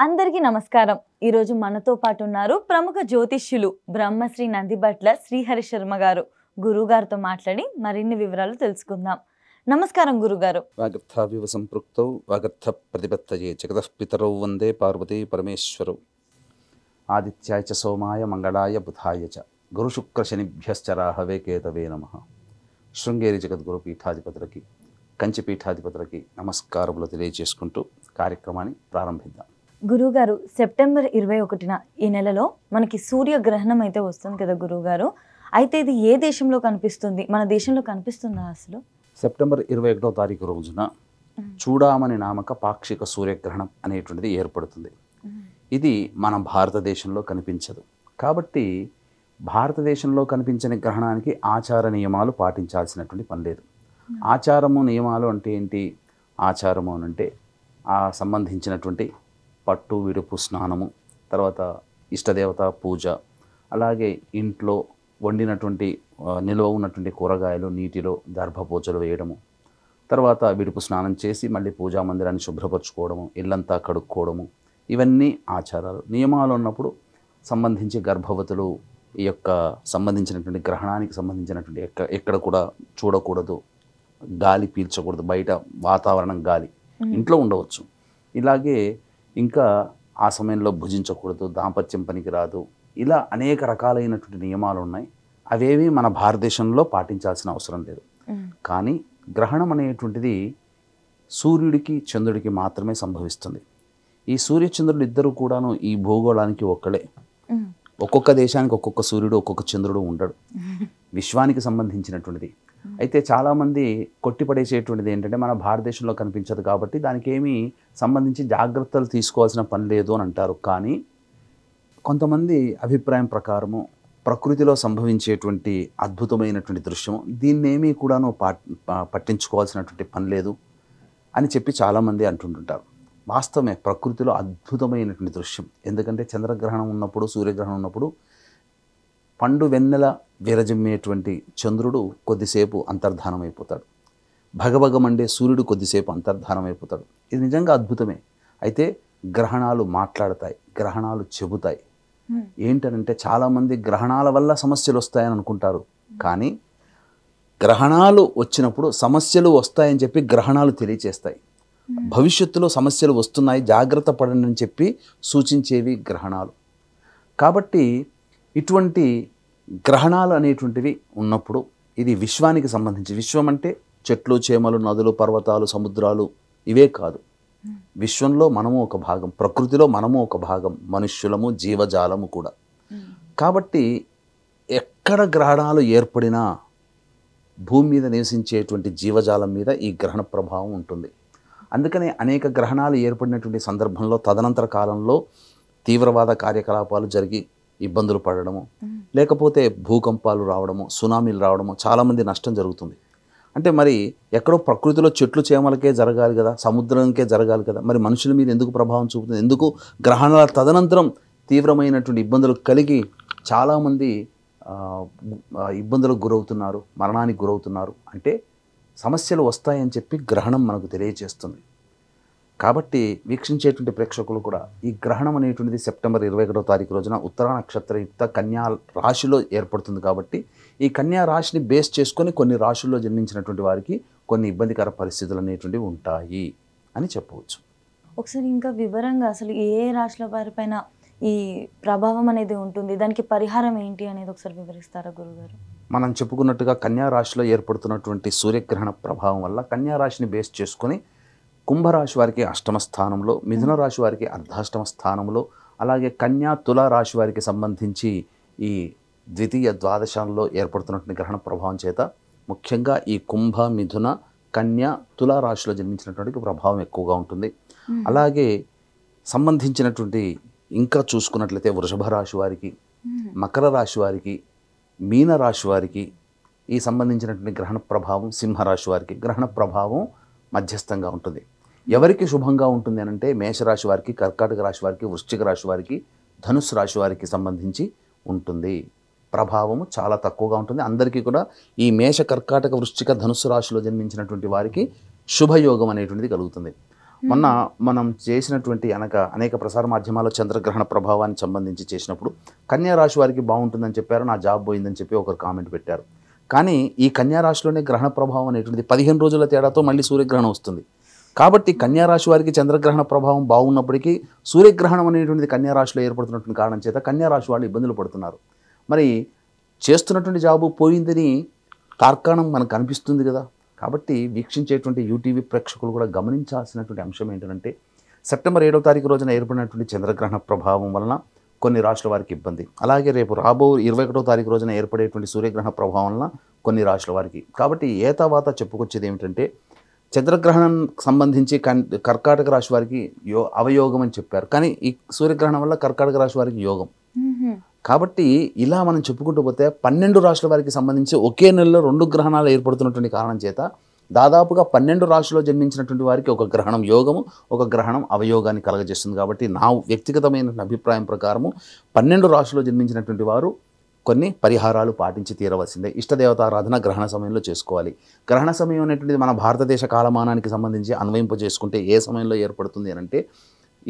అందరికీ నమస్కారం. ఈరోజు మనతో పాటు ఉన్నారు ప్రముఖ జ్యోతిష్యులు బ్రహ్మశ్రీ నందిబట్ల శ్రీహరి శర్మ గారు. గురుగారితో మాట్లాడి మరిన్ని వివరాలు తెలుసుకుందాం. నమస్కారం గురుగారు. వాగర్థావివ సంపృక్తౌ వాగర్థ ప్రతిపత్తయే జగతః పితరౌ వందే పార్వతీ పరమేశ్వరౌ. ఆదిత్యాయ చ సోమాయ మంగళాయ బుధాయ చ గురుశుక్ర శనిభ్యశ్చ రాహవే కేతవే నమః. శృంగేరి జగద్గురు పీఠాధిపతులకి, కంచి పీఠాధిపతులకి నమస్కారములు తెలియజేసుకుంటూ కార్యక్రమాన్ని ప్రారంభిద్దాం. గురుగారు, సెప్టెంబర్ 21న ఈ నెలలో మనకి సూర్యగ్రహణం అయితే వస్తుంది కదా గురుగారు. అయితే ఇది ఏ దేశంలో కనిపిస్తుంది? మన దేశంలో కనిపిస్తుందా అసలు? సెప్టెంబర్ 21వ తారీఖు రోజున చూడామణి నామక పాక్షిక సూర్యగ్రహణం అనేటువంటిది ఏర్పడుతుంది. ఇది మన భారతదేశంలో కనిపించదు. కాబట్టి భారతదేశంలో కనిపించని గ్రహణానికి ఆచార నియమాలు పాటించాల్సినటువంటి పని లేదు. ఆచారము నియమాలు అంటే ఏంటి? ఆచారము అంటే ఆ సంబంధించినటువంటి పట్టు విడుపు స్నానము, తర్వాత ఇష్టదేవత పూజ, అలాగే ఇంట్లో వండినటువంటి నిల్వ ఉన్నటువంటి కూరగాయలు నీటిలో దర్భపూజలు వేయడము, తర్వాత విడుపు స్నానం చేసి మళ్ళీ పూజా మందిరాన్ని శుభ్రపరచుకోవడము, ఇల్లంతా కడుక్కోవడము, ఇవన్నీ ఆచారాలు. నియమాలు ఉన్నప్పుడు సంబంధించి గర్భవతులు ఈ యొక్క సంబంధించినటువంటి గ్రహణానికి సంబంధించినటువంటి ఎక్కడ కూడా చూడకూడదు, గాలి పీల్చకూడదు, బయట వాతావరణం గాలి, ఇంట్లో ఉండవచ్చు. ఇలాగే ఇంకా ఆ సమయంలో భుజించకూడదు, దాంపత్యం పనికిరాదు, ఇలా అనేక రకాలైనటువంటి నియమాలు ఉన్నాయి. అవేవి మన భారతదేశంలో పాటించాల్సిన అవసరం లేదు. కానీ గ్రహణం అనేటువంటిది సూర్యుడికి చంద్రుడికి మాత్రమే సంభవిస్తుంది. ఈ సూర్యచంద్రుడు ఇద్దరు కూడాను ఈ భూగోళానికి ఒక్కడే. ఒక్కొక్క దేశానికి ఒక్కొక్క సూర్యుడు ఒక్కొక్క చంద్రుడు ఉండడు. విశ్వానికి సంబంధించినటువంటిది. అయితే చాలామంది కొట్టిపడేసేటువంటిది ఏంటంటే మన భారతదేశంలో కనిపించదు కాబట్టి దానికి ఏమీ సంబంధించి జాగ్రత్తలు తీసుకోవాల్సిన పని లేదు అని అంటారు. కానీ కొంతమంది అభిప్రాయం ప్రకారము ప్రకృతిలో సంభవించేటువంటి అద్భుతమైనటువంటి దృశ్యం, దీన్నేమీ కూడాను పట్టించుకోవాల్సినటువంటి పని లేదు అని చెప్పి చాలామంది అంటుంటుంటారు. వాస్తవమే, ప్రకృతిలో అద్భుతమైనటువంటి దృశ్యం. ఎందుకంటే చంద్రగ్రహణం ఉన్నప్పుడు, సూర్యగ్రహణం ఉన్నప్పుడు పండు వెన్నెల విరజిమ్మేటువంటి చంద్రుడు కొద్దిసేపు అంతర్ధానం అయిపోతాడు. భగభగమండే సూర్యుడు కొద్దిసేపు అంతర్ధానం అయిపోతాడు. ఇది నిజంగా అద్భుతమే. అయితే గ్రహణాలు మాట్లాడతాయి, గ్రహణాలు చెబుతాయి. ఏంటనంటే చాలామంది గ్రహణాల వల్ల సమస్యలు వస్తాయని అనుకుంటారు. కానీ గ్రహణాలు వచ్చినప్పుడు సమస్యలు వస్తాయని చెప్పి గ్రహణాలు తెలియచేస్తాయి. భవిష్యత్తులో సమస్యలు వస్తున్నాయి, జాగ్రత్త పడండి అని చెప్పి సూచించేవి గ్రహణాలు. కాబట్టి ఇటువంటి గ్రహణాలు అనేటువంటివి ఉన్నప్పుడు ఇది విశ్వానికి సంబంధించి, విశ్వం అంటే చెట్లు చేమలు నదులు పర్వతాలు సముద్రాలు ఇవే కాదు, విశ్వంలో మనము ఒక భాగం, ప్రకృతిలో మనము ఒక భాగం, మనుష్యులము జీవజాలము కూడా. కాబట్టి ఎక్కడ గ్రహణాలు ఏర్పడినా భూమి మీద నివసించేటువంటి జీవజాలం మీద ఈ గ్రహణ ప్రభావం ఉంటుంది. అందుకనే అనేక గ్రహణాలు ఏర్పడినటువంటి సందర్భంలో తదనంతర కాలంలో తీవ్రవాద కార్యకలాపాలు జరిగి ఇబ్బందులు పడడము, లేకపోతే భూకంపాలు రావడము, సునామీలు రావడము, చాలామంది నష్టం జరుగుతుంది. అంటే మరి ఎక్కడో ప్రకృతిలో చెట్లు చేమలకే జరగాలి కదా, సముద్రంకే జరగాలి కదా, మరి మనుషుల మీద ఎందుకు ప్రభావం చూపుతుంది? ఎందుకు గ్రహణాల తదనంతరం తీవ్రమైనటువంటి ఇబ్బందులు కలిగి చాలామంది ఇబ్బందులకు గురవుతున్నారు, మరణానికి గురవుతున్నారు? అంటే సమస్యలు వస్తాయని చెప్పి గ్రహణం మనకు తెలియజేస్తుంది. కాబట్టి వీక్షించేటువంటి ప్రేక్షకులు కూడా ఈ గ్రహణం అనేటువంటిది సెప్టెంబర్ 21వ తారీఖు రోజున ఉత్తర నక్షత్రయుక్త కన్యా రాశిలో ఏర్పడుతుంది. కాబట్టి ఈ కన్యా రాశిని బేస్ చేసుకొని కొన్ని రాశుల్లో జన్మించినటువంటి వారికి కొన్ని ఇబ్బందికర పరిస్థితులు అనేటువంటివి ఉంటాయి అని చెప్పవచ్చు. ఒకసారి ఇంకా వివరంగా అసలు ఏ రాశుల వారిపైన ఈ ప్రభావం అనేది ఉంటుంది, దానికి పరిహారం ఏంటి అనేది ఒకసారి వివరిస్తారా గురుగారు? మనం చెప్పుకున్నట్టుగా కన్యా రాశిలో ఏర్పడుతున్నటువంటి సూర్యగ్రహణ ప్రభావం వల్ల కన్యా రాశిని బేస్ చేసుకొని కుంభరాశి వారికి అష్టమ స్థానంలో, మిథున రాశి వారికి అర్ధాష్టమ స్థానంలో, అలాగే కన్యా తులా రాశి వారికి సంబంధించి ఈ ద్వితీయ ద్వాదశాల్లో ఏర్పడుతున్నటువంటి గ్రహణ ప్రభావం చేత ముఖ్యంగా ఈ కుంభ మిథున కన్యా తులా రాశిలో జన్మించినటువంటి ప్రభావం ఎక్కువగా ఉంటుంది. అలాగే సంబంధించినటువంటి ఇంకా చూసుకున్నట్లయితే వృషభ రాశి వారికి, మకర రాశి వారికి, మీన రాశి వారికి ఈ సంబంధించినటువంటి గ్రహణ ప్రభావం, సింహరాశి వారికి గ్రహణ ప్రభావం మధ్యస్థంగా ఉంటుంది. ఎవరికి శుభంగా ఉంటుంది అని అంటే మేషరాశి వారికి, కర్కాటక రాశి వారికి, వృశ్చిక రాశి వారికి, ధనుస్సు రాశి వారికి సంబంధించి ఉంటుంది. ప్రభావము చాలా తక్కువగా ఉంటుంది. అందరికీ కూడా ఈ మేష కర్కాటక వృశ్చిక ధనుస్సు రాశిలో జన్మించినటువంటి వారికి శుభయోగం అనేటువంటిది కలుగుతుంది. మొన్న మనం చేసినటువంటి అనేక ప్రసార మాధ్యమాల్లో చంద్రగ్రహణ ప్రభావానికి సంబంధించి చేసినప్పుడు కన్యా రాశి వారికి బాగుంటుందని చెప్పారు, నా జాబ్ పోయిందని చెప్పి ఒకరు కామెంట్ పెట్టారు. కానీ ఈ కన్యా రాశిలోనే గ్రహణ ప్రభావం అనేటువంటిది 15 రోజుల తేడాతో మళ్ళీ సూర్యగ్రహణం వస్తుంది. కాబట్టి కన్యా రాశి వారికి చంద్రగ్రహణ ప్రభావం బాగున్నప్పటికీ సూర్యగ్రహణం అనేటువంటిది కన్యా రాశిలో ఏర్పడుతున్నటువంటి కారణం చేత కన్యా రాశి వాళ్ళు ఇబ్బందులు పడుతున్నారు. మరి చేస్తున్నటువంటి జాబు పోయిందని తార్కాణం మనకు అనిపిస్తుంది కదా. కాబట్టి వీక్షించేటువంటి యూటీవీ ప్రేక్షకులు కూడా గమనించాల్సినటువంటి అంశం ఏంటంటే సెప్టెంబర్ 7వ తారీఖు రోజున ఏర్పడినటువంటి చంద్రగ్రహణ ప్రభావం వలన కొన్ని రాశుల వారికి ఇబ్బంది, అలాగే రేపు రాబో 21వ తారీఖు రోజున ఏర్పడేటువంటి సూర్యగ్రహణ ప్రభావం వలన కొన్ని రాశుల వారికి. కాబట్టి ఏతావాత చెప్పుకొచ్చేది ఏమిటంటే చంద్రగ్రహణం సంబంధించి కర్కాటక రాశి వారికి అవయోగం అని చెప్పారు, కానీ ఈ సూర్యగ్రహణం వల్ల కర్కాటక రాశి వారికి యోగం. కాబట్టి ఇలా మనం చెప్పుకుంటూ పోతే 12 రాశుల వారికి సంబంధించి ఒకే నెలలో 2 గ్రహణాలు ఏర్పడుతున్నటువంటి కారణం చేత దాదాపుగా 12 రాశుల్లో జన్మించినటువంటి వారికి ఒక గ్రహణం యోగము, ఒక గ్రహణం అవయోగాన్ని కలగజేస్తుంది. కాబట్టి నా వ్యక్తిగతమైన అభిప్రాయం ప్రకారము 12 రాశుల్లో జన్మించినటువంటి వారు కొన్ని పరిహారాలు పాటించి తీరవలసిందే. ఇష్టదేవతారాధన గ్రహణ సమయంలో చేసుకోవాలి. గ్రహణ సమయం అనేటువంటిది మన భారతదేశ కాలమానానికి సంబంధించి అన్వయింప చేసుకుంటే ఏ సమయంలో ఏర్పడుతుంది అని అంటే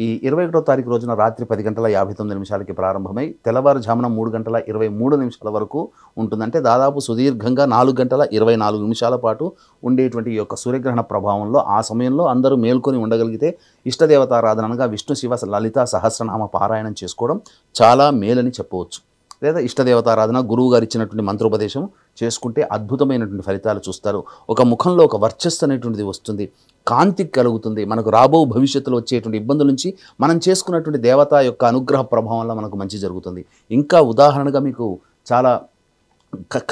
ఈ 21వ తారీఖు రోజున రాత్రి 10:59 ప్రారంభమై తెల్లవారుజామున 3:23 వరకు ఉంటుందంటే దాదాపు సుదీర్ఘంగా 4:24 పాటు ఉండేటువంటి ఈ యొక్క సూర్యగ్రహణ ప్రభావంలో ఆ సమయంలో అందరూ మేల్కొని ఉండగలిగితే ఇష్టదేవతారాధనగా విష్ణు శివ లలిత సహస్రనామ పారాయణం చేసుకోవడం చాలా మేలని చెప్పవచ్చు. లేదా ఇష్టదేవతారాధన గురువు గారు ఇచ్చినటువంటి మంత్రోపదేశం చేసుకుంటే అద్భుతమైనటువంటి ఫలితాలు చూస్తారు. ఒక ముఖంలో ఒక వర్చస్సు అనేటువంటిది వస్తుంది, కాంతి కలుగుతుంది. మనకు రాబో భవిష్యత్తులో వచ్చేటువంటి ఇబ్బందుల నుంచి మనం చేసుకున్నటువంటి దేవత యొక్క అనుగ్రహ ప్రభావంలో మనకు మంచి జరుగుతుంది. ఇంకా ఉదాహరణగా మీకు చాలా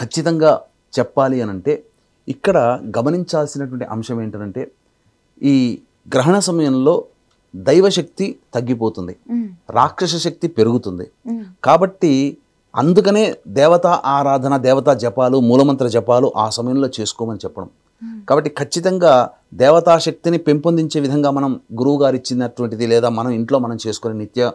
ఖచ్చితంగా చెప్పాలి అని అంటే ఇక్కడ గమనించాల్సినటువంటి అంశం ఏంటంటే ఈ గ్రహణ సమయంలో దైవశక్తి తగ్గిపోతుంది, రాక్షస శక్తి పెరుగుతుంది. కాబట్టి అందుకనే దేవతా ఆరాధన, దేవతా జపాలు, మూలమంత్ర జపాలు ఆ సమయంలో చేసుకోమని చెప్పడం. కాబట్టి ఖచ్చితంగా దేవతాశక్తిని పెంపొందించే విధంగా మనం గురువు గారు ఇచ్చినటువంటిది లేదా మనం ఇంట్లో మనం చేసుకునే నిత్య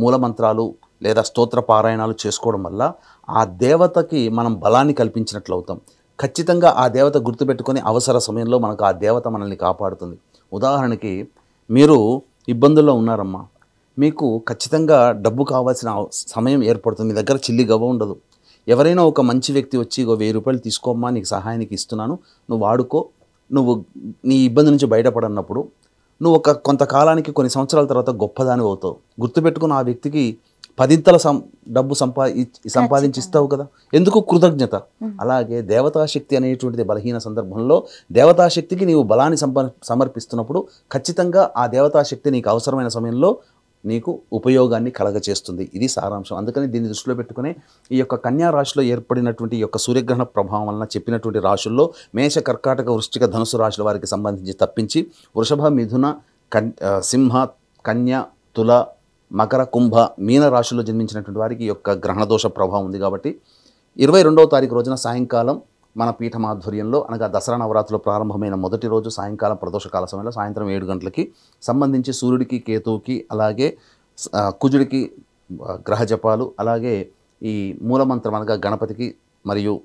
మూలమంత్రాలు లేదా స్తోత్ర పారాయణాలు చేసుకోవడం వల్ల ఆ దేవతకి మనం బలాన్ని కల్పించినట్లు అవుతాం. ఖచ్చితంగా ఆ దేవత గుర్తుపెట్టుకొని అవసర సమయంలో మనకు ఆ దేవత మనల్ని కాపాడుతుంది. ఉదాహరణకి మీరు ఇబ్బందుల్లో ఉన్నారమ్మా, మీకు ఖచ్చితంగా డబ్బు కావాల్సిన సమయం ఏర్పడుతుంది, మీ దగ్గర చిల్లి గవ్వ ఉండదు. ఎవరైనా ఒక మంచి వ్యక్తి వచ్చి 1000 రూపాయలు తీసుకోమ్మా, నీకు సహాయానికి ఇస్తున్నాను, నువ్వు వాడుకో, నువ్వు నీ ఇబ్బంది నుంచి బయటపడన్నప్పుడు నువ్వు కొంతకాలానికి కొన్ని సంవత్సరాల తర్వాత గొప్పదాని అవుతావు. గుర్తుపెట్టుకుని ఆ వ్యక్తికి 10 డబ్బు సంపాదించి ఇస్తావు కదా, ఎందుకు కృతజ్ఞత. అలాగే దేవతాశక్తి అనేటువంటిది బలహీన సందర్భంలో దేవతాశక్తికి నీవు బలాన్ని సమర్పిస్తున్నప్పుడు ఖచ్చితంగా ఆ దేవతాశక్తి నీకు అవసరమైన సమయంలో నీకు ఉపయోగాన్ని కలగచేస్తుంది. ఇది సారాంశం. అందుకని దీన్ని దృష్టిలో పెట్టుకుని ఈ యొక్క కన్యా రాశిలో ఏర్పడినటువంటి ఈ యొక్క సూర్యగ్రహణ ప్రభావం వలన చెప్పినటువంటి రాశుల్లో మేష, కర్కాటక, వృశ్చిక, ధనుసు రాశుల వారికి సంబంధించి తప్పించి వృషభ, మిథున, సింహ, కన్య, తుల, మకర, కుంభ, మీన రాశుల్లో జన్మించినటువంటి వారికి ఈ యొక్క గ్రహణ దోష ప్రభావం ఉంది. కాబట్టి 22వ తారీఖు రోజున సాయంకాలం మన పీఠమాధ్వర్యంలో అనగా దసరా నవరాత్రులు ప్రారంభమైన మొదటి రోజు సాయంకాలం ప్రదోషకాల సమయంలో సాయంత్రం 7 గంటలకి సంబంధించి సూర్యుడికి, కేతువుకి, అలాగే కుజుడికి గ్రహ జపాలు, అలాగే ఈ మూలమంత్రం అనగా గణపతికి మరియు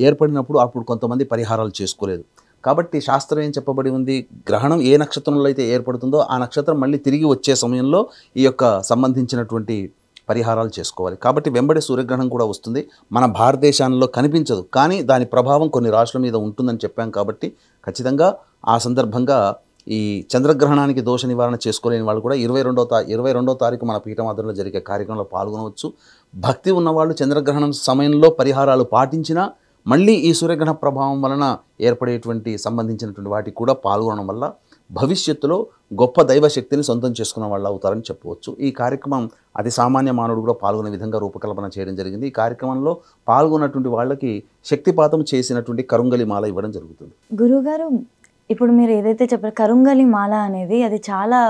ఏర్పడినప్పుడు అప్పుడు కొంతమంది పరిహారాలు చేసుకోలేదు. కాబట్టి శాస్త్రం ఏం చెప్పబడి ఉంది, గ్రహణం ఏ నక్షత్రంలో అయితే ఏర్పడుతుందో ఆ నక్షత్రం మళ్ళీ తిరిగి వచ్చే సమయంలో ఈ యొక్క సంబంధించినటువంటి పరిహారాలు చేసుకోవాలి. కాబట్టి వెంబడి సూర్యగ్రహణం కూడా వస్తుంది. మన భారతదేశంలో కనిపించదు, కానీ దాని ప్రభావం కొన్ని రాష్ట్రాల మీద ఉంటుందని చెప్పాం. కాబట్టి ఖచ్చితంగా ఆ సందర్భంగా ఈ చంద్రగ్రహణానికి దోష నివారణ చేసుకోలేని వాళ్ళు కూడా 22వ తారీఖు మన పీఠమాధ్వర్యంలో జరిగే కార్యక్రమంలో పాల్గొనవచ్చు. భక్తి ఉన్నవాళ్ళు చంద్రగ్రహణం సమయంలో పరిహారాలు పాటించినా మళ్ళీ ఈ సూర్యగ్రహణ ప్రభావం వలన ఏర్పడేటువంటి సంబంధించినటువంటి వాటికి కూడా పాల్గొనడం వల్ల భవిష్యత్తులో గొప్ప దైవశక్తిని సొంతం చేసుకున్న వాళ్ళు అవుతారని చెప్పవచ్చు. ఈ కార్యక్రమం అతి సామాన్య మానవుడు కూడా పాల్గొనే విధంగా రూపకల్పన చేయడం జరిగింది. ఈ కార్యక్రమంలో పాల్గొన్నటువంటి వాళ్ళకి శక్తిపాతం చేసినటువంటి కరుంగలి మాల ఇవ్వడం జరుగుతుంది. గురువుగారు, ఇప్పుడు మీరు ఏదైతే చెప్పారు కరుంగలి మాల అనేది అది చాలా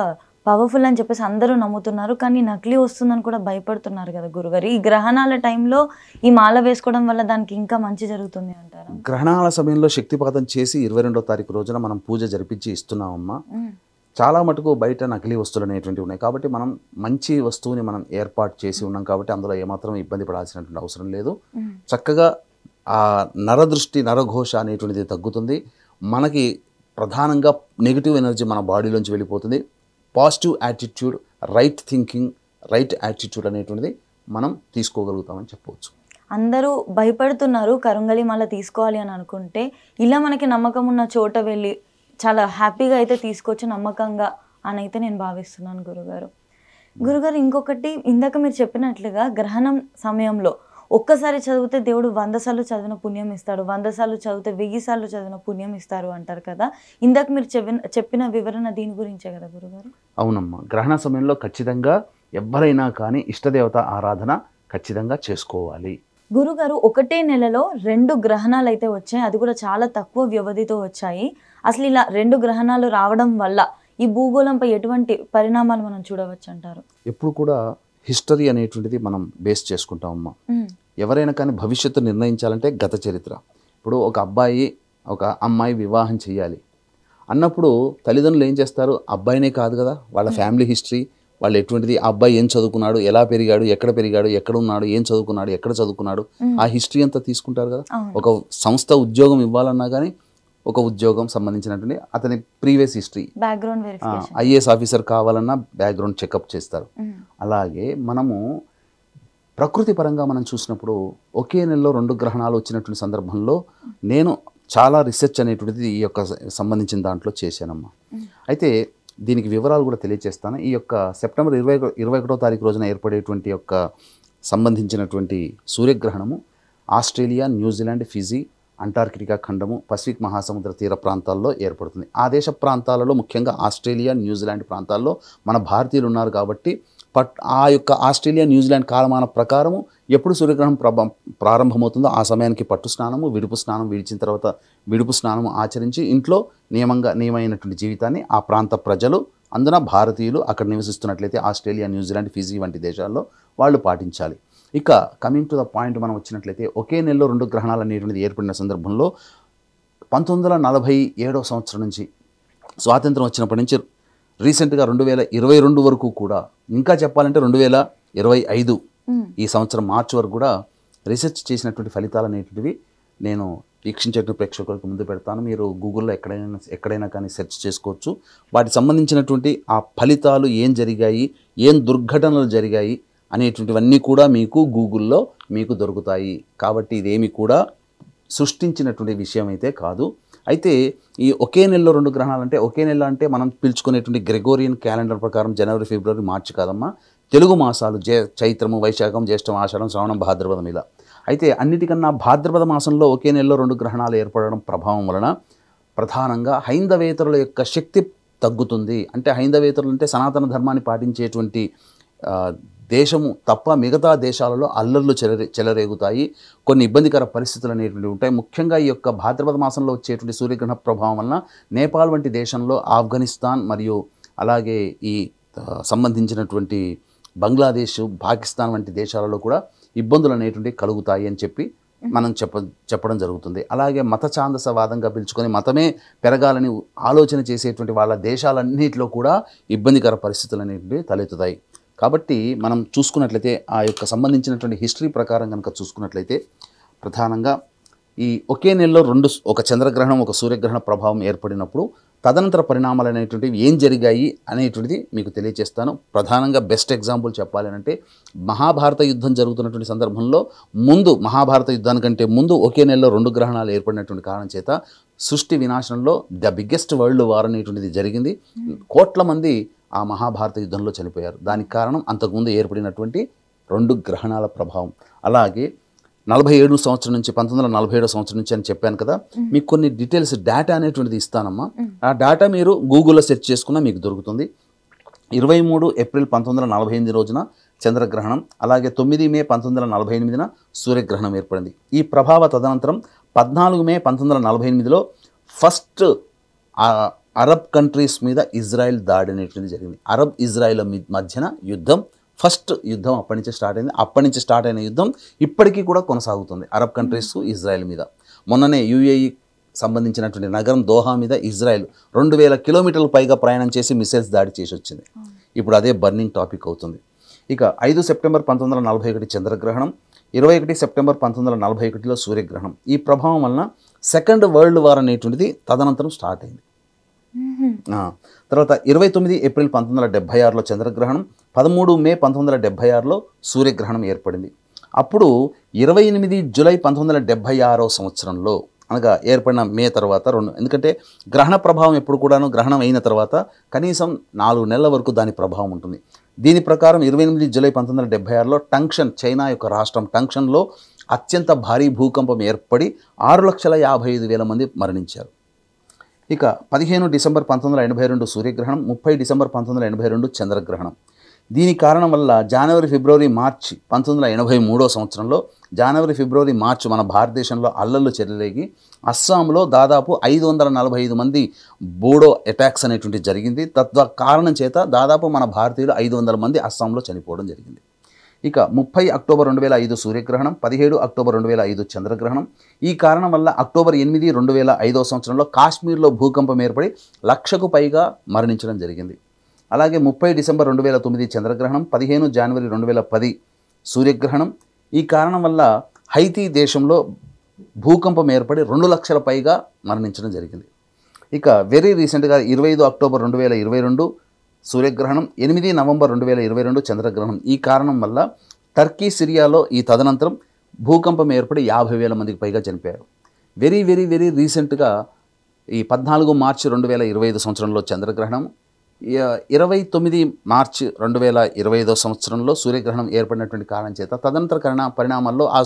పవర్ఫుల్ అని చెప్పేసి అందరూ నమ్ముతున్నారు, కానీ నకిలీ వస్తుందని కూడా భయపడుతున్నారు కదా గురుగారు. ఈ గ్రహణాల టైంలో ఈ మాల వేసుకోవడం వల్ల దానికి ఇంకా మంచి జరుగుతుంది అంటారా? గ్రహణాల సమయంలో శక్తిపాతం చేసి 22వ తారీఖు రోజున మనం పూజ జరిపించి ఇస్తున్నామమ్మా. చాలా మటుకు బయట నకిలీ వస్తువులు అనేటువంటివి ఉన్నాయి. కాబట్టి మనం మంచి వస్తువుని మనం ఏర్పాటు చేసి ఉన్నాం కాబట్టి అందులో ఏమాత్రం ఇబ్బంది పడాల్సినటువంటి అవసరం లేదు. చక్కగా ఆ నరదృష్టి, నరఘోష అనేటువంటిది తగ్గుతుంది. మనకి ప్రధానంగా నెగిటివ్ ఎనర్జీ మన బాడీలోంచి వెళ్ళిపోతుంది. Positive attitude, right thinking, right attitude అనేటువంటిది మనం తీసుకోగలుగుతామని చెప్పవచ్చు. అందరూ భయపడుతున్నారు కరుంగలి మాల తీసుకోవాలి అని అనుకుంటే, ఇలా మనకి నమ్మకం ఉన్న చోట వెళ్ళి చాలా హ్యాపీగా అయితే తీసుకోవచ్చు, నమ్మకంగా అని అయితే నేను భావిస్తున్నాను గురుగారు. గురుగారు ఇంకొకటి, ఇందాక మీరు చెప్పినట్లుగా గ్రహణం సమయంలో ఒక్కసారి చదివితే దేవుడు 100 సార్లు చదివిన పుణ్యం ఇస్తాడు, 100 సార్లు చదివితే 1000 సార్లు చదివిన పుణ్యం ఇస్తారు అంటారు కదా. ఇందాక మీరు చెప్పిన వివరణ దీని గురించే కదా గురుగారు? అవునమ్మా, గ్రహణ సమయంలో ఖచ్చితంగా ఎవరైనా కానీ ఇష్టదేవత ఆరాధన ఖచ్చితంగా చేసుకోవాలి. గురుగారు, ఒకటే నెలలో 2 గ్రహణాలు అయితే వచ్చాయి, అది కూడా చాలా తక్కువ వ్యవధితో వచ్చాయి. అసలు ఇలా 2 గ్రహణాలు రావడం వల్ల ఈ భూగోళంపై ఎటువంటి పరిణామాలు మనం చూడవచ్చు అంటారు? ఎప్పుడు కూడా హిస్టరీ అనేటువంటిది మనం బేస్ చేసుకుంటామమ్మా. ఎవరైనా కానీ భవిష్యత్తు నిర్ణయించాలంటే గత చరిత్ర. ఇప్పుడు ఒక అబ్బాయి ఒక అమ్మాయి వివాహం చేయాలి అన్నప్పుడు తల్లిదండ్రులు ఏం చేస్తారు? అబ్బాయినే కాదు కదా, వాళ్ళ ఫ్యామిలీ హిస్టరీ, వాళ్ళు ఎటువంటిది, ఆ అబ్బాయి ఏం చదువుకున్నాడు, ఎలా పెరిగాడు, ఎక్కడ ఉన్నాడు, ఏం చదువుకున్నాడు, ఎక్కడ చదువుకున్నాడు, ఆ హిస్టరీ అంతా తీసుకుంటారు కదా. ఒక సంస్థ ఉద్యోగం ఇవ్వాలన్నా కానీ ఒక ఉద్యోగం సంబంధించినటువంటి అతని previous history, background verification, IAS officer కావాలన్నా బ్యాక్గ్రౌండ్ చెకప్ చేస్తారు. అలాగే మనము ప్రకృతి పరంగా మనం చూసినప్పుడు ఒకే నెలలో 2 గ్రహణాలు వచ్చినటువంటి సందర్భంలో నేను చాలా రీసెర్చ్ అనేటువంటిది ఈ యొక్క సంబంధించిన దాంట్లో చేశానమ్మా. అయితే దీనికి వివరాలు కూడా తెలియజేస్తాను. ఈ యొక్క సెప్టెంబర్ 21వ తారీఖు రోజున ఏర్పడేటువంటి యొక్క సంబంధించినటువంటి సూర్యగ్రహణము ఆస్ట్రేలియా, న్యూజిలాండ్, ఫిజీ, అంటార్కిటికా ఖండము, పసిఫిక్ మహాసముద్ర తీర ప్రాంతాల్లో ఏర్పడుతుంది. ఆ దేశ ప్రాంతాలలో ముఖ్యంగా ఆస్ట్రేలియా, న్యూజిలాండ్ ప్రాంతాల్లో మన భారతీయులు ఉన్నారు కాబట్టి ఆ యొక్క ఆస్ట్రేలియా, న్యూజిలాండ్ కాలమాన ప్రకారము ఎప్పుడు సూర్యగ్రహణం ప్రారంభమవుతుందో ఆ సమయానికి పట్టు స్నానము, విడుపు స్నానం విడిచిన తర్వాత విడుపు స్నానము ఆచరించి ఇంట్లో నియమైనటువంటి జీవితాన్ని ఆ ప్రాంత ప్రజలు, అందున భారతీయులు అక్కడ నివసిస్తున్నట్లయితే ఆస్ట్రేలియా, న్యూజిలాండ్, ఫిజీ వంటి దేశాల్లో వాళ్ళు పాటించాలి. ఇక కమింగ్ టు ద పాయింట్ మనం వచ్చినట్లయితే ఒకే నెలలో 2 గ్రహణాలు అనేటువంటిది ఏర్పడిన సందర్భంలో 1947వ సంవత్సరం నుంచి స్వాతంత్రం వచ్చినప్పటి నుంచి రీసెంట్గా 2022 వరకు కూడా, ఇంకా చెప్పాలంటే 2025 ఈ సంవత్సరం మార్చి వరకు కూడా రీసెర్చ్ చేసినటువంటి ఫలితాలు అనేటువంటివి నేను వీక్షించేటువంటి ప్రేక్షకులకు ముందు పెడతాను. మీరు గూగుల్లో ఎక్కడైనా కానీ సెర్చ్ చేసుకోవచ్చు. వాటికి సంబంధించినటువంటి ఆ ఫలితాలు ఏం జరిగాయి, ఏం దుర్ఘటనలు జరిగాయి అనేటువంటివన్నీ కూడా మీకు గూగుల్లో మీకు దొరుకుతాయి. కాబట్టి ఇదేమి కూడా సృష్టించినటువంటి విషయం అయితే కాదు. అయితే ఈ ఒకే నెలలో 2 గ్రహణాలు అంటే, ఒకే నెల అంటే మనం పిలుచుకునేటువంటి గ్రెగోరియన్ క్యాలెండర్ ప్రకారం జనవరి, ఫిబ్రవరి, మార్చి కాదమ్మా, తెలుగు మాసాలు చైత్రము, వైశాఖం, జ్యేష్టం, ఆషాఢం, శ్రావణం, భాద్రపదం ఇలా. అయితే అన్నిటికన్నా భాద్రపద మాసంలో ఒకే నెలలో 2 గ్రహణాలు ఏర్పడడం ప్రభావం వలన ప్రధానంగా హైందవేతరుల యొక్క శక్తి తగ్గుతుంది. అంటే హైందవేతరులు అంటే సనాతన ధర్మాన్ని పాటించేటువంటి దేశము తప్ప మిగతా దేశాలలో అల్లర్లు చెలరేగుతాయి, కొన్ని ఇబ్బందికర పరిస్థితులు అనేటువంటివి ఉంటాయి. ముఖ్యంగా ఈ యొక్క భాద్రపద మాసంలో వచ్చేటువంటి సూర్యగ్రహణ ప్రభావం వలన నేపాల్ వంటి దేశంలో, ఆఫ్ఘనిస్తాన్ మరియు అలాగే ఈ సంబంధించినటువంటి బంగ్లాదేశ్, పాకిస్తాన్ వంటి దేశాలలో కూడా ఇబ్బందులు అనేటువంటివి కలుగుతాయి అని చెప్పి మనం చెప్పడం జరుగుతుంది. అలాగే మత ఛాందసవాదంగా పిలుచుకొని మతమే పెరగాలని ఆలోచన చేసేటువంటి వాళ్ళ దేశాలన్నింటిలో కూడా ఇబ్బందికర పరిస్థితులు అనేటువంటివి తలెత్తుతాయి. కాబట్టి మనం చూసుకున్నట్లయితే ఆ యొక్క సంబంధించినటువంటి హిస్టరీ ప్రకారం కనుక చూసుకున్నట్లయితే ప్రధానంగా ఈ ఒకే నెలలో ఒక చంద్రగ్రహణం, ఒక సూర్యగ్రహణ ప్రభావం ఏర్పడినప్పుడు తదనంతర పరిణామాలు అనేటువంటివి ఏం జరిగాయి అనేటువంటిది మీకు తెలియజేస్తాను. ప్రధానంగా బెస్ట్ ఎగ్జాంపుల్ చెప్పాలి అంటే మహాభారత యుద్ధం జరుగుతున్నటువంటి సందర్భంలో మహాభారత యుద్ధానికంటే ముందు ఒకే నెలలో 2 గ్రహణాలు ఏర్పడినటువంటి కారణం చేత సృష్టి వినాశనంలో ద బిగ్గెస్ట్ వరల్డ్ వార్ అనేటువంటిది జరిగింది. కోట్ల మంది ఆ మహాభారత యుద్ధంలో చనిపోయారు. దానికి కారణం అంతకుముందు ఏర్పడినటువంటి 2 గ్రహణాల ప్రభావం. అలాగే 47 సంవత్సరం నుంచి 1947 సంవత్సరం నుంచి అని చెప్పాను కదా, మీకు కొన్ని డీటెయిల్స్ డేటా అనేటువంటిది ఇస్తానమ్మా. ఆ డేటా మీరు గూగుల్లో సెర్చ్ చేసుకున్నా మీకు దొరుకుతుంది. 23 ఏప్రిల్ 1948 రోజున చంద్రగ్రహణం, అలాగే 9 మే 1948న సూర్యగ్రహణం ఏర్పడింది. ఈ ప్రభావ తదనంతరం 14 మే 1948లో ఫస్ట్ అరబ్ కంట్రీస్ మీద ఇజ్రాయెల్ దాడి అనేటువంటిది జరిగింది. అరబ్ ఇజ్రాయెల్ మధ్యన యుద్ధం, ఫస్ట్ యుద్ధం అప్పటి నుంచి స్టార్ట్ అయింది. అప్పటి నుంచి స్టార్ట్ అయిన యుద్ధం ఇప్పటికీ కూడా కొనసాగుతుంది అరబ్ కంట్రీస్ ఇజ్రాయెల్ మీద. మొన్ననే యుఏఈ సంబంధించినటువంటి నగరం దోహా మీద ఇజ్రాయెల్ 2000 కిలోమీటర్ల పైగా ప్రయాణం చేసి మిసైల్స్ దాడి చేసి వచ్చింది. ఇప్పుడు అదే బర్నింగ్ టాపిక్ అవుతుంది. ఇక 5 సెప్టెంబర్ 1941 చంద్రగ్రహణం, 21 సెప్టెంబర్ 1941లో సూర్యగ్రహణం. ఈ ప్రభావం వలన సెకండ్ వరల్డ్ వార్ అనేటువంటిది తదనంతరం స్టార్ట్ అయింది. తర్వాత 29 ఏప్రిల్ 1976లో చంద్రగ్రహణం, 13 మే 1976లో సూర్యగ్రహణం ఏర్పడింది. అప్పుడు 28 జూలై 1976 సంవత్సరంలో అనగా ఏర్పడిన మే తర్వాత ఎందుకంటే గ్రహణ ప్రభావం ఎప్పుడు కూడాను గ్రహణం అయిన తర్వాత కనీసం 4 నెలల వరకు దాని ప్రభావం ఉంటుంది. దీని ప్రకారం 28 జూలై 1976లో టంక్షన్, చైనా యొక్క రాష్ట్రం టంక్షన్లో అత్యంత భారీ భూకంపం ఏర్పడి 6,55,000 మంది మరణించారు. ఇక 15 డిసెంబర్ 1982 సూర్యగ్రహణం, 30 డిసెంబర్ 1982 చంద్రగ్రహణం. దీని కారణం వల్ల జనవరి, ఫిబ్రవరి, మార్చి 1983 సంవత్సరంలో జనవరి, ఫిబ్రవరి, మార్చి మన భారతదేశంలో అల్లర్లు చెలరేగి అస్సాంలో దాదాపు 545 మంది బోడో అటాక్స్ అనేటువంటి జరిగింది. కారణం చేత దాదాపు మన భారతీయులు 500 మంది అస్సాంలో చనిపోవడం జరిగింది. ఇక 30 అక్టోబర్ 2005 సూర్యగ్రహణం, 17 అక్టోబర్ 2005 చంద్రగ్రహణం. ఈ కారణం వల్ల అక్టోబర్ 8, 2005 సంవత్సరంలో కాశ్మీర్లో భూకంపం ఏర్పడి 1,00,000కు పైగా మరణించడం జరిగింది. అలాగే 30 డిసెంబర్ 2009 చంద్రగ్రహణం, 15 జనవరి 2010 సూర్యగ్రహణం. ఈ కారణం వల్ల హైతీ దేశంలో భూకంపం ఏర్పడి 2,00,000 పైగా మరణించడం జరిగింది. ఇక వెరీ రీసెంట్గా 25 అక్టోబర్ 2022 సూర్యగ్రహణం, 8 నవంబర్ 2022 చంద్రగ్రహణం. ఈ కారణం వల్ల టర్కీ, సిరియాలో ఈ తదనంతరం భూకంపం ఏర్పడి 50,000 మందికి పైగా చనిపోయారు. వెరీ వెరీ వెరీ రీసెంట్గా ఈ 14 మార్చి 2025 సంవత్సరంలో చంద్రగ్రహణం, 29 మార్చి 2025 సంవత్సరంలో సూర్యగ్రహణం ఏర్పడినటువంటి కారణం చేత తదనంతర పరిణామాల్లో ఆ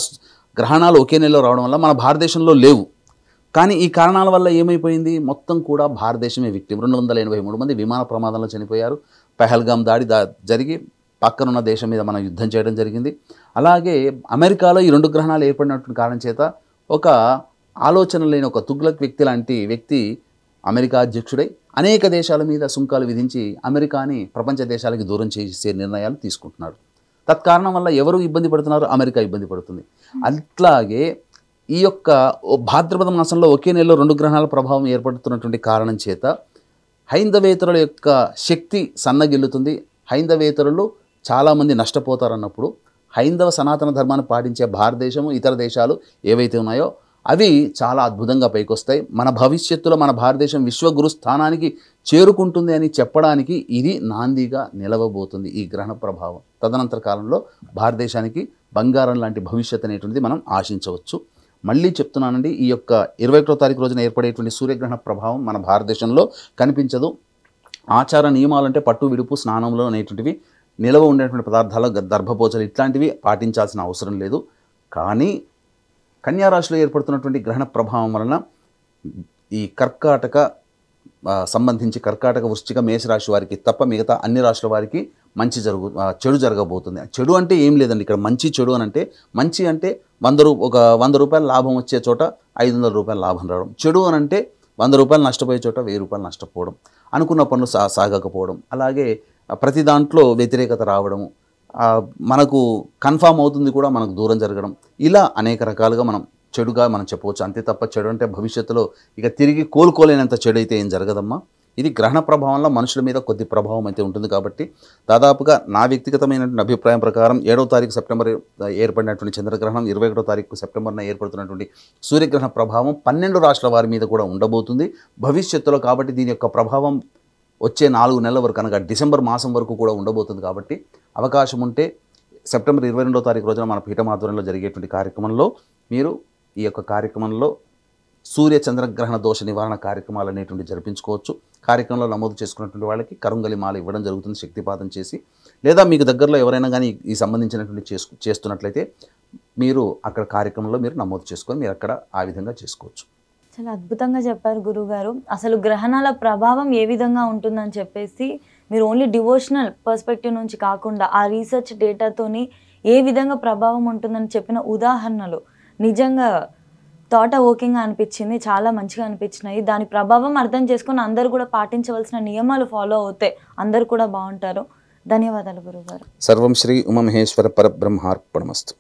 గ్రహణాలు ఒకే నెలలో రావడం వల్ల మన భారతదేశంలో లేవు. కానీ ఈ కారణాల వల్ల ఏమైపోయింది, మొత్తం కూడా భారతదేశమే విక్టిమ్. 283 మంది విమాన ప్రమాదంలో చనిపోయారు. పహల్గామ్ దాడి జరిగి పక్కనున్న దేశం మీద మనం యుద్ధం చేయడం జరిగింది. అలాగే అమెరికాలో ఈ 2 గ్రహణాలు ఏర్పడినటువంటి కారణం చేత ఒక ఆలోచన లేని ఒక తుగ్లక్ వ్యక్తి లాంటి వ్యక్తి అమెరికా అధ్యక్షుడై అనేక దేశాల మీద సుంకాలు విధించి అమెరికాని ప్రపంచ దేశాలకి దూరం చేసే నిర్ణయాలు తీసుకుంటున్నాడు. తత్కారణం వల్ల ఎవరు ఇబ్బంది పడుతున్నారు, అమెరికా ఇబ్బంది పడుతుంది. అట్లాగే ఈ యొక్క భాద్రపద మాసంలో ఒకే నెలలో 2 గ్రహణాల ప్రభావం ఏర్పడుతున్నటువంటి కారణం చేత హైందవేతరుల యొక్క శక్తి సన్నగిల్లుతుంది. హైందవేతరులు చాలామంది నష్టపోతారన్నప్పుడు హైందవ సనాతన ధర్మాన్ని పాటించే భారతదేశము, ఇతర దేశాలు ఏవైతే ఉన్నాయో అవి చాలా అద్భుతంగా పైకొస్తాయి. మన భవిష్యత్తులో మన భారతదేశం విశ్వగురు స్థానానికి చేరుకుంటుంది అని చెప్పడానికి ఇది నాందిగా నిలవబోతుంది ఈ గ్రహణ ప్రభావం. తదనంతర కాలంలో భారతదేశానికి బంగారం లాంటి భవిష్యత్తు అనేటువంటిది మనం ఆశించవచ్చు. మళ్ళీ చెప్తున్నానండి, ఈ యొక్క 21వ తారీఖు రోజున ఏర్పడేటువంటి సూర్యగ్రహణ ప్రభావం మన భారతదేశంలో కనిపించదు. ఆచార నియమాలంటే పట్టు, విడుపు, స్నానంలో అనేటువంటివి, నిలవ ఉండేటువంటి పదార్థాలు, దర్భపోచలు ఇట్లాంటివి పాటించాల్సిన అవసరం లేదు. కానీ కన్యారాశిలో ఏర్పడుతున్నటువంటి గ్రహణ ప్రభావం వలన ఈ కర్కాటక సంబంధించి కర్కాటక, వృశ్చిక, మేషరాశి వారికి తప్ప మిగతా అన్ని రాశుల వారికి చెడు జరగబోతుంది. చెడు అంటే ఏం లేదండి, ఇక్కడ మంచి చెడు అని అంటే, మంచి అంటే 100 రూపాయల లాభం వచ్చే చోట 500 రూపాయల లాభం రావడం. చెడు అని అంటే 100 రూపాయలు నష్టపోయే చోట 1000 రూపాయలు నష్టపోవడం, అనుకున్న పనులు సాగకపోవడం, అలాగే ప్రతి దాంట్లో వ్యతిరేకత రావడము, మనకు కన్ఫామ్ అవుతుంది కూడా మనకు దూరం జరగడం, ఇలా అనేక రకాలుగా మనం చెడుగా మనం చెప్పవచ్చు. అంతే తప్ప చెడు అంటే భవిష్యత్తులో ఇక తిరిగి కోలుకోలేనంత చెడు అయితే ఏం జరగదమ్మా. ఇది గ్రహణ ప్రభావంలో మనుషుల మీద కొద్ది ప్రభావం అయితే ఉంటుంది. కాబట్టి దాదాపుగా నా వ్యక్తిగతమైనటువంటి అభిప్రాయం ప్రకారం 7వ తారీఖు సెప్టెంబర్ ఏర్పడినటువంటి చంద్రగ్రహణం, 21వ తారీఖు సెప్టెంబర్న ఏర్పడుతున్నటువంటి సూర్యగ్రహణ ప్రభావం 12 రాష్ట్రాల వారి మీద కూడా ఉండబోతుంది భవిష్యత్తులో. కాబట్టి దీని యొక్క ప్రభావం వచ్చే 4 నెలల వరకు అనగా డిసెంబర్ మాసం వరకు కూడా ఉండబోతుంది. కాబట్టి అవకాశం ఉంటే సెప్టెంబర్ 22వ తారీఖు రోజున మన పీఠం ఆధ్వర్యంలో జరిగేటువంటి కార్యక్రమంలో మీరు ఈ యొక్క కార్యక్రమంలో సూర్య చంద్రగ్రహణ దోష నివారణ కార్యక్రమాలు అనేటువంటి జరిపించుకోవచ్చు. కార్యక్రమంలో నమోదు చేసుకున్నటువంటి వాళ్ళకి కరుంగలి మాల ఇవ్వడం జరుగుతుంది శక్తిపాతం చేసి. లేదా మీకు దగ్గరలో ఎవరైనా కానీ ఈ సంబంధించినటువంటి చేస్తున్నట్లయితే మీరు అక్కడ కార్యక్రమంలో మీరు నమోదు చేసుకొని మీరు అక్కడ ఆ విధంగా చేసుకోవచ్చు. చాలా అద్భుతంగా చెప్పారు గురుగారు. అసలు గ్రహణాల ప్రభావం ఏ విధంగా ఉంటుందని చెప్పేసి మీరు ఓన్లీ డివోషనల్ పర్స్పెక్టివ్ నుంచి కాకుండా ఆ రీసెర్చ్ డేటాతోని ఏ విధంగా ప్రభావం ఉంటుందని చెప్పిన ఉదాహరణలు నిజంగా థాట్ ఓకింగ్గా అనిపించింది. చాలా మంచిగా అనిపించినాయి. దాని ప్రభావం అర్థం చేసుకొని అందరూ కూడా పాటించవలసిన నియమాలు ఫాలో అవుతే అందరూ కూడా బాగుంటారు. ధన్యవాదాలు గురుగారు. సర్వం శ్రీ ఉమామహేశ్వర పరబ్రహ్మార్పణమస్తు.